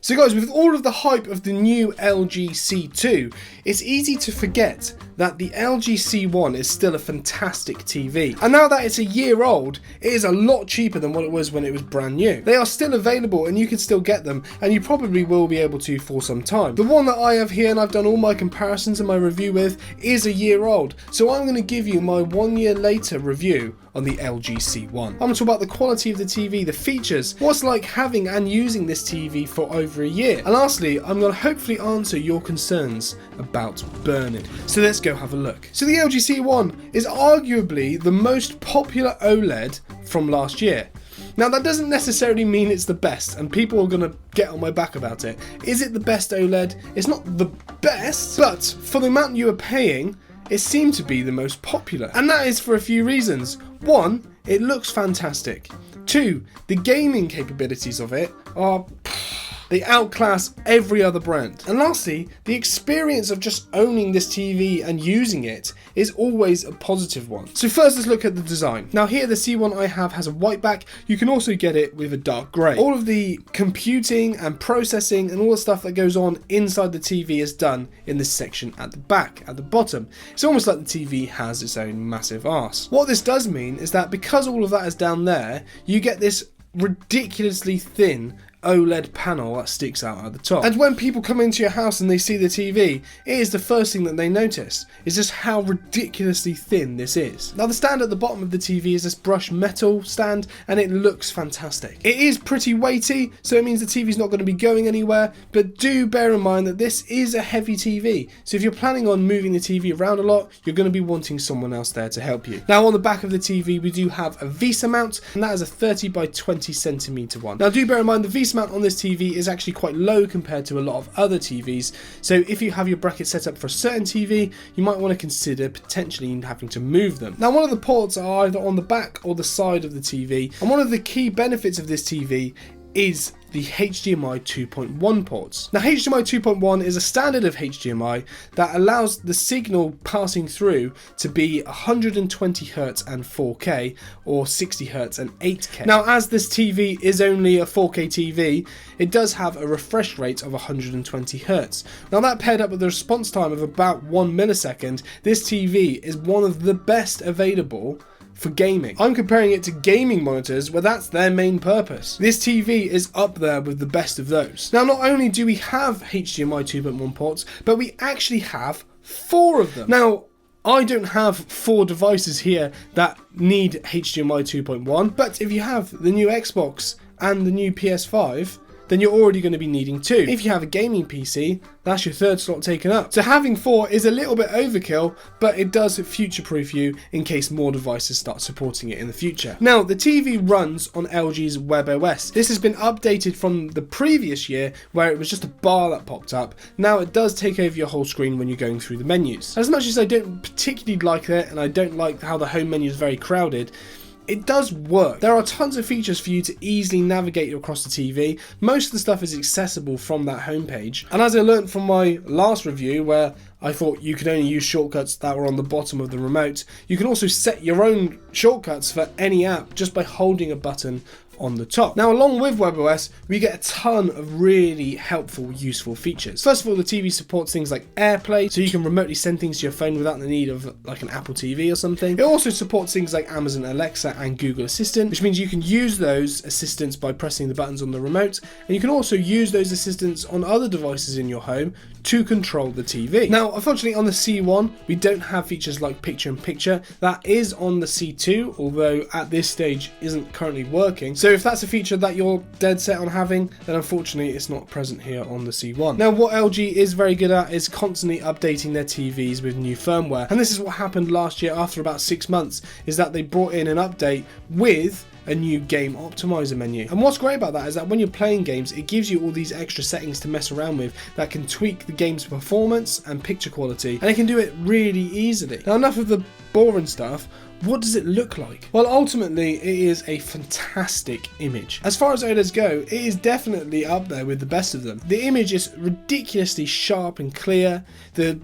So guys, with all of the hype of the new LG C2, it's easy to forget that the LG C1 is still a fantastic TV. And now that it's a year old, it is a lot cheaper than what it was when it was brand new. They are still available and you can still get them, and you probably will be able to for some time. The one that I have here and I've done all my comparisons and my review with is a year old. So I'm going to give you my 1 year later review on the LG C1. I'm going to talk about the quality of the TV, the features, what's like having and using this TV for over a year. And lastly, I'm going to hopefully answer your concerns about burning. So let's go have a look. So the LG C1 is arguably the most popular OLED from last year. Now that doesn't necessarily mean it's the best, and people are going to get on my back about it. Is it the best OLED? It's not the best, but for the amount you are paying, it seemed to be the most popular. And that is for a few reasons. One, it looks fantastic. Two, the gaming capabilities of it are... they outclass every other brand. And lastly, the experience of just owning this TV and using it is always a positive one. So first, let's look at the design. Now here, the C1 I have has a white back. You can also get it with a dark grey. All of the computing and processing and all the stuff that goes on inside the TV is done in this section at the back, at the bottom. It's almost like the TV has its own massive arse. What this does mean is that because all of that is down there, you get this ridiculously thin OLED panel that sticks out at the top. And when people come into your house and they see the TV, it is the first thing that they notice, is just how ridiculously thin this is. Now the stand at the bottom of the TV is this brushed metal stand, and it looks fantastic. It is pretty weighty, so it means the TV is not going to be going anywhere, but do bear in mind that this is a heavy TV, so if you're planning on moving the TV around a lot, you're going to be wanting someone else there to help you. Now on the back of the TV, we do have a VESA mount, and that is a 30 by 20 centimeter one. Now do bear in mind the VESA mount on this TV is actually quite low compared to a lot of other TVs, so if you have your bracket set up for a certain TV, you might want to consider potentially having to move them. Now one of the ports are either on the back or the side of the TV, and one of the key benefits of this TV is the HDMI 2.1 ports. Now HDMI 2.1 is a standard of HDMI that allows the signal passing through to be 120 Hz and 4K, or 60 Hz and 8K. Now as this TV is only a 4K TV, it does have a refresh rate of 120 Hz. Now that paired up with a response time of about 1 millisecond, this TV is one of the best available for gaming. I'm comparing it to gaming monitors where that's their main purpose. This TV is up there with the best of those. Now not only do we have HDMI 2.1 ports, but we actually have 4 of them. Now I don't have 4 devices here that need HDMI 2.1, but if you have the new Xbox and the new PS5, then you're already going to be needing 2. If you have a gaming PC, that's your 3rd slot taken up. So having 4 is a little bit overkill, but it does future-proof you in case more devices start supporting it in the future. Now, the TV runs on LG's WebOS. This has been updated from the previous year, where it was just a bar that popped up. Now it does take over your whole screen when you're going through the menus. As much as I don't particularly like it, and I don't like how the home menu is very crowded, it does work. There are tons of features for you to easily navigate across the TV. Most of the stuff is accessible from that homepage. And as I learned from my last review, where I thought you could only use shortcuts that were on the bottom of the remote, you can also set your own shortcuts for any app just by holding a button on the top. Now along with WebOS, we get a ton of really helpful, useful features. First of all, the TV supports things like AirPlay, so you can remotely send things to your phone without the need of like an Apple TV or something. It also supports things like Amazon Alexa and Google Assistant, which means you can use those assistants by pressing the buttons on the remote, and you can also use those assistants on other devices in your home to control the TV. Now, unfortunately on the C1, we don't have features like picture-in-picture. That is on the C2, although at this stage isn't currently working. So if that's a feature that you're dead set on having, then unfortunately it's not present here on the C1. Now what LG is very good at is constantly updating their TVs with new firmware. And this is what happened last year after about 6 months, is that they brought in an update with a new game optimizer menu. And what's great about that is that when you're playing games, it gives you all these extra settings to mess around with that can tweak the game's performance and picture quality, and it can do it really easily. Now enough of the boring stuff. What does it look like? Well, ultimately, it is a fantastic image. As far as OLEDs go, it is definitely up there with the best of them. The image is ridiculously sharp and clear. The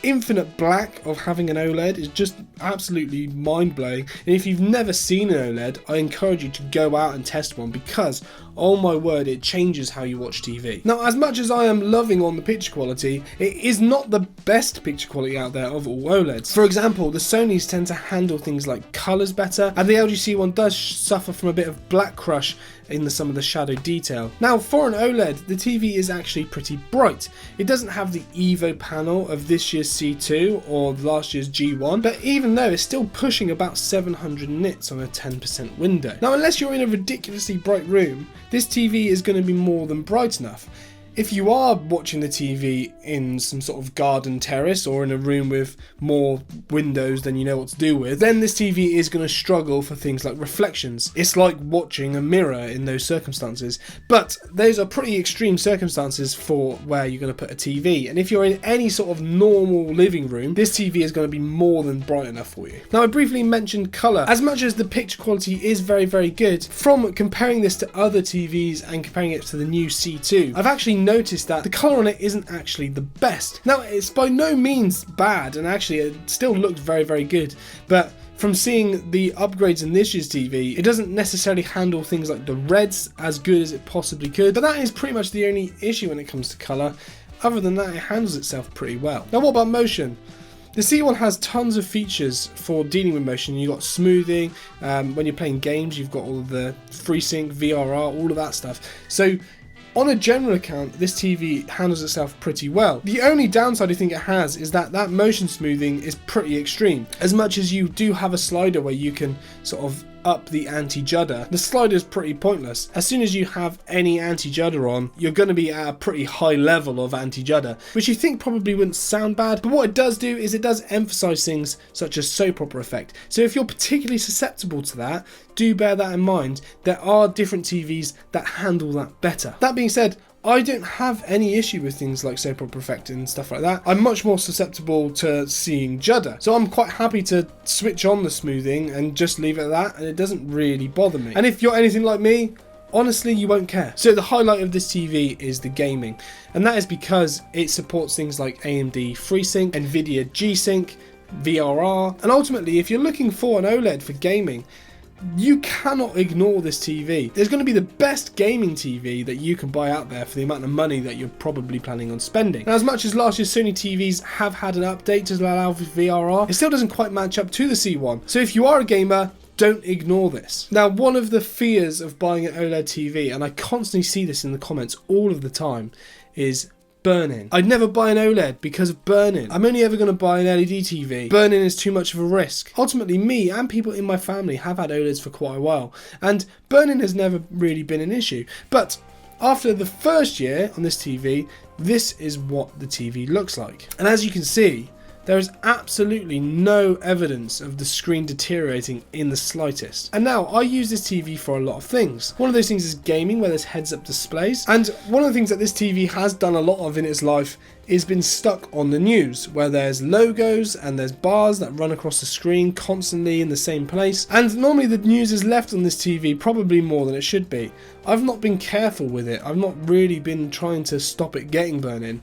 infinite black of having an OLED is just absolutely mind-blowing, and if you've never seen an OLED, I encourage you to go out and test one, because oh my word, it changes how you watch TV. Now, as much as I am loving on the picture quality, it is not the best picture quality out there of all OLEDs. For example, the Sonys tend to handle things like colours better, and the LG C1 does suffer from a bit of black crush in some of the shadow detail. Now, for an OLED, the TV is actually pretty bright. It doesn't have the EVO panel of this year's C2 or last year's G1, but even though it's still pushing about 700 nits on a 10% window. Now, unless you're in a ridiculously bright room, this TV is going to be more than bright enough. If you are watching the TV in some sort of garden terrace or in a room with more windows than you know what to do with, then this TV is going to struggle for things like reflections. It's like watching a mirror in those circumstances. But those are pretty extreme circumstances for where you're going to put a TV. And if you're in any sort of normal living room, this TV is going to be more than bright enough for you. Now, I briefly mentioned colour. As much as the picture quality is very, very good, from comparing this to other TVs and comparing it to the new C2, I've actually noticed that the colour on it isn't actually the best. Now, it's by no means bad, and actually it still looks very, very good, but from seeing the upgrades in this year's TV, it doesn't necessarily handle things like the reds as good as it possibly could, but that is pretty much the only issue when it comes to colour. Other than that, it handles itself pretty well. Now, what about motion? The C1 has tons of features for dealing with motion. You've got smoothing, when you're playing games, you've got all of the FreeSync, VRR, all of that stuff. So on a general account, this TV handles itself pretty well. The only downside I think it has is that motion smoothing is pretty extreme. As much as you do have a slider where you can sort of up the anti-judder, the slider is pretty pointless. As soon as you have any anti-judder on, you're going to be at a pretty high level of anti-judder, which you think probably wouldn't sound bad, but what it does do is it does emphasize things such as soap opera effect. So if you're particularly susceptible to that, do bear that in mind. There are different TVs that handle that better. That being said, I don't have any issue with things like soap opera effect and stuff like that. I'm much more susceptible to seeing judder, so I'm quite happy to switch on the smoothing and just leave it at that, and it doesn't really bother me. And if you're anything like me, honestly, you won't care. So the highlight of this TV is the gaming, and that is because it supports things like AMD FreeSync, Nvidia G-Sync, VRR, and ultimately, if you're looking for an OLED for gaming, you cannot ignore this TV. There's going to be the best gaming TV that you can buy out there for the amount of money that you're probably planning on spending. Now, as much as last year's Sony TVs have had an update to allow for VRR, it still doesn't quite match up to the C1. So if you are a gamer, don't ignore this. Now, one of the fears of buying an OLED TV, and I constantly see this in the comments all of the time, is burn-in. I'd never buy an OLED because of burn-in. I'm only ever going to buy an LED TV. Burn-in is too much of a risk. Ultimately, me and people in my family have had OLEDs for quite a while, and burn-in has never really been an issue. But after the first year on this TV, this is what the TV looks like. And as you can see, there is absolutely no evidence of the screen deteriorating in the slightest. And now, I use this TV for a lot of things. One of those things is gaming, where there's heads-up displays. And one of the things that this TV has done a lot of in its life is been stuck on the news, where there's logos and there's bars that run across the screen constantly in the same place. And normally the news is left on this TV probably more than it should be. I've not been careful with it. I've not really been trying to stop it getting burn-in.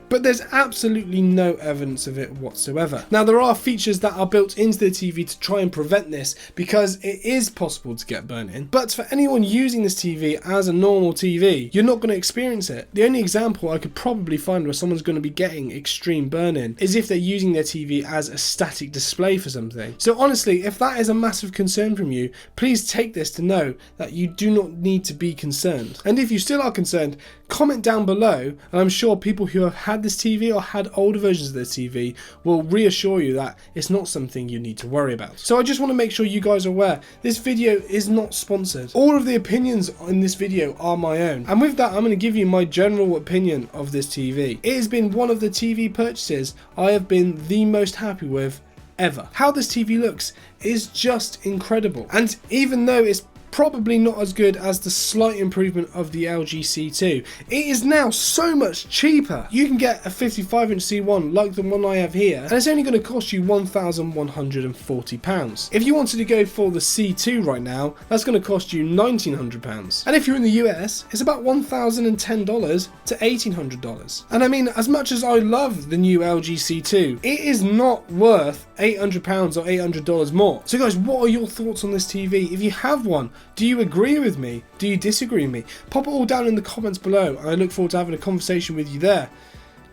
But there's absolutely no evidence of it whatsoever. Now, there are features that are built into the TV to try and prevent this, because it is possible to get burn-in. But for anyone using this TV as a normal TV, you're not going to experience it. The only example I could probably find where someone's going to be getting extreme burn-in is if they're using their TV as a static display for something. So honestly, if that is a massive concern from you, please take this to know that you do not need to be concerned. And if you still are concerned, comment down below, and I'm sure people who have had this TV or had older versions of this TV will reassure you that it's not something you need to worry about. So I just want to make sure you guys are aware, this video is not sponsored. All of the opinions in this video are my own, and with that, I'm going to give you my general opinion of this TV. It has been one of the TV purchases I have been the most happy with ever. How this TV looks is just incredible, and even though it's probably not as good as the slight improvement of the LG C2. It is now so much cheaper. You can get a 55-inch C1 like the one I have here, and it's only going to cost you £1,140. If you wanted to go for the C2 right now, that's going to cost you £1,900. And if you're in the US, it's about $1,010 to $1,800. And I mean, as much as I love the new LG C2, it is not worth £800 or $800 more. So guys, what are your thoughts on this TV? If you have one, do you agree with me? Do you disagree with me? Pop it all down in the comments below, and I look forward to having a conversation with you there.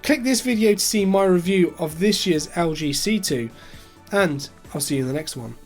Click this video to see my review of this year's LG C2, and I'll see you in the next one.